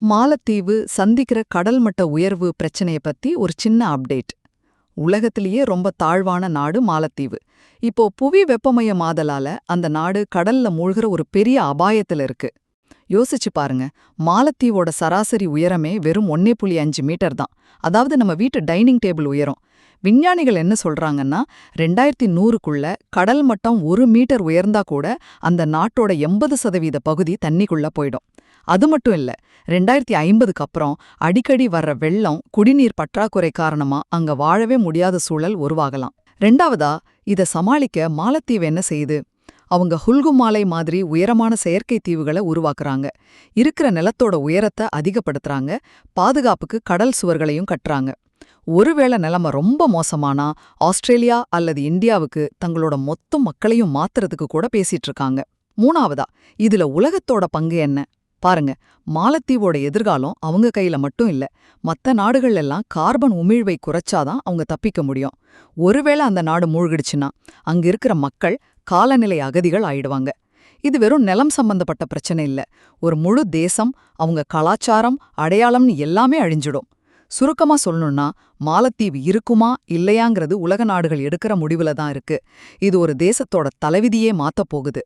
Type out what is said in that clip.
மாலத்தீவு சந்திக்கிற கடல் மட்ட உயர்வு பிரச்சனைய பத்தி ஒரு சின்ன அப்டேட். உலகத்திலேயே ரொம்ப தாழ்வான நாடு மாலத்தீவு. இப்போ புவி வெப்பமயமாதலால அந்த நாடு கடல்ல மூழ்கிற ஒரு பெரிய அபாயத்துல இருக்கு. யோசிச்சு பாருங்க, மாலத்தீவோட சராசரி உயரமே வெறும் 1.5 மீட்டர் தான். அதாவது நம்ம வீட்டு டைனிங் டேபிள் உயரம். விஞ்ஞானிகள் என்ன சொல்றாங்கன்னா, 2100க்குள்ள கடல் மட்டம் 1 மீட்டர் உயர்ந்தா கூட அந்த நாட்டோட 80% பகுதி தண்ணிக்குள்ள போயிடும். அது மட்டும் இல்ல, 2050க்கு அப்புறம் அடிக்கடி வர்ற வெள்ளம், குடிநீர் பற்றாக்குறை காரணமா அங்க வாழவே முடியாத சூழல் உருவாகலாம். ரெண்டாவதா, இத சமாளிக்க மாலத்தீவு என்ன செய்யுது? அவங்க ஹுல்கு மாலை மாதிரி உயரமான செயற்கை தீவுகளை உருவாக்குறாங்க. இருக்கிற நிலத்தோட உயரத்தை அதிகப்படுத்துறாங்க. பாதுகாப்புக்கு கடல் சுவர்களையும் கட்டுறாங்க. ஒருவேளை நிலைமை ரொம்ப மோசமானா ஆஸ்திரேலியா அல்லது இந்தியாவுக்கு தங்களோட மொத்த மக்களையும் மாத்துறதுக்கு கூட பேசிட்டு இருக்காங்க. மூணாவதா, இதுல உலகத்தோட பங்கு என்ன? பாருங்க, மாலத்தீவோட எதிர்காலம் அவங்க கையில மட்டும் இல்ல. மத்த நாடுகள் எல்லாம் கார்பன் உமிழ்வை குறைச்சாதான் அவங்க தப்பிக்க முடியும். ஒருவேளை அந்த நாடு மூழ்கிடுச்சுன்னா அங்க இருக்கிற மக்கள் காலநிலை அகதிகள் ஆயிடுவாங்க. இது வெறும் நிலம் சம்பந்தப்பட்ட பிரச்சனை இல்ல. ஒரு முழு தேசம், அவங்க கலாச்சாரம், அடையாளம்னு எல்லாமே அழிஞ்சிடும். சுருக்கமா சொல்லணும்னா, மாலத்தீவு இருக்குமா இல்லையாங்கிறது உலக நாடுகள் எடுக்கிற முடிவுல தான் இருக்கு. இது ஒரு தேசத்தோட தலைவிதியே மாத்தப் போகுது.